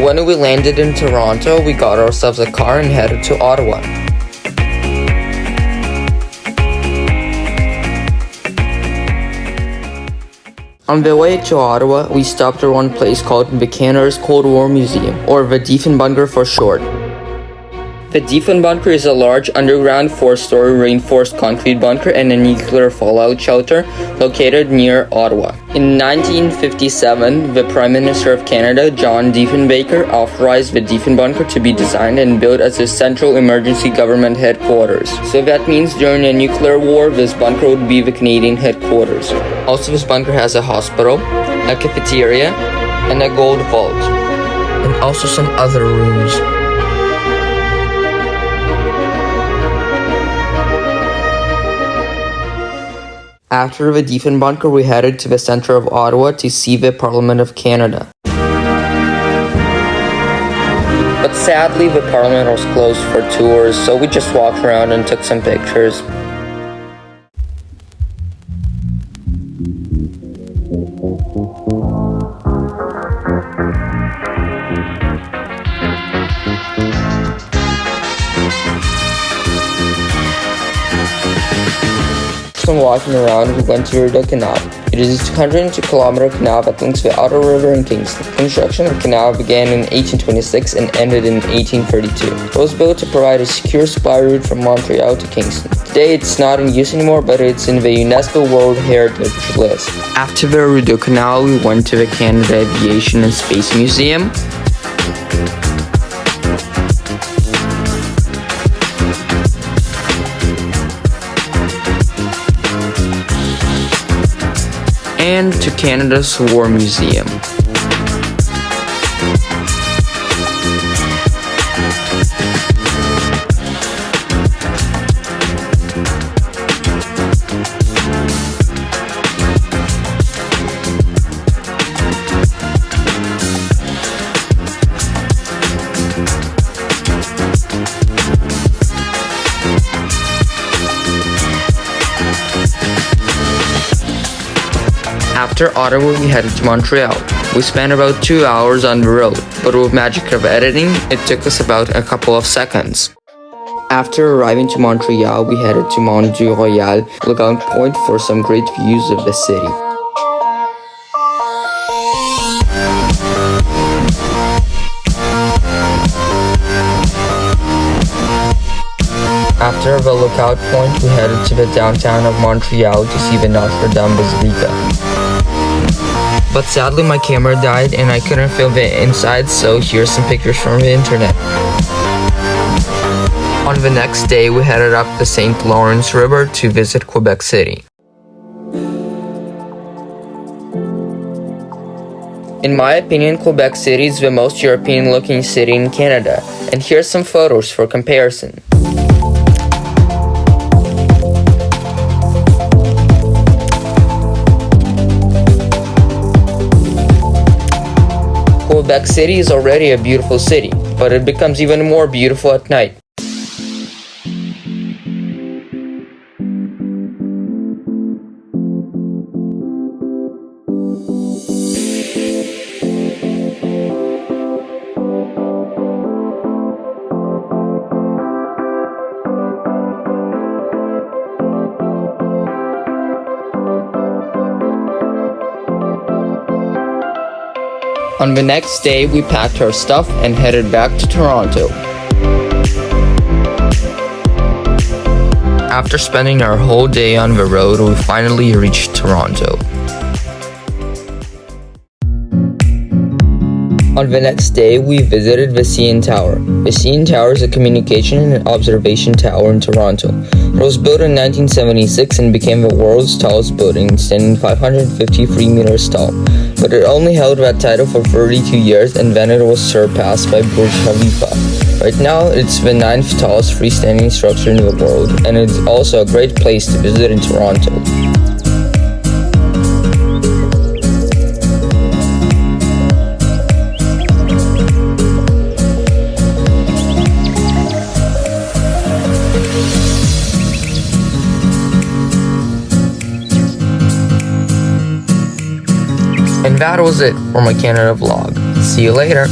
When we landed in Toronto, we got ourselves a car and headed to Ottawa. On the way to Ottawa, we stopped at one place called the Canada's Cold War Museum, or the Diefenbunker for short. The Diefenbunker is a large underground 4-story reinforced concrete bunker and a nuclear fallout shelter located near Ottawa. In 1957, the Prime Minister of Canada, John Diefenbunker, authorized the Diefenbunker to be designed and built as a central emergency government headquarters. So that means during a nuclear war, this bunker would be the Canadian headquarters. Also, this bunker has a hospital, a cafeteria, and a gold vault, and also some other rooms. After the Diefenbunker, we headed to the center of Ottawa to see the Parliament of Canada. But sadly, the Parliament was closed for tours, so we just walked around and took some pictures. When walking around, we went to the canal. It is a 202-kilometer canal that links the Ottawa River and Kingston. Construction of the canal began in 1826 and ended in 1832. It was built to provide a secure supply route from Montreal to Kingston. Today, it's not in use anymore, but it's in the UNESCO World Heritage List. After the Rideau Canal, we went to the Canada Aviation and Space Museum. And to Canada's War Museum. After Ottawa, we headed to Montreal. We spent about 2 hours on the road, but with magic of editing, it took us about a couple of seconds. After arriving to Montreal, we headed to Montreal lookout point for some great views of the city. After the lookout point, we headed to the downtown of Montreal to see the Notre Dame Basilica. But sadly, my camera died and I couldn't film the inside, so here's some pictures from the internet. On the next day, we headed up the St. Lawrence River to visit Quebec City. In my opinion, Quebec City is the most European-looking city in Canada, and here's some photos for comparison. Quebec City is already a beautiful city, but it becomes even more beautiful at night. On the next day, we packed our stuff and headed back to Toronto. After spending our whole day on the road, we finally reached Toronto. On the next day, we visited the CN Tower. The CN Tower is a communication and observation tower in Toronto. It was built in 1976 and became the world's tallest building, standing 553 meters tall. But it only held that title for 32 years, and then it was surpassed by Burj Khalifa. Right now, it's the 9th tallest freestanding structure in the world, and it's also a great place to visit in Toronto. And that was it for my Canada vlog. See you later.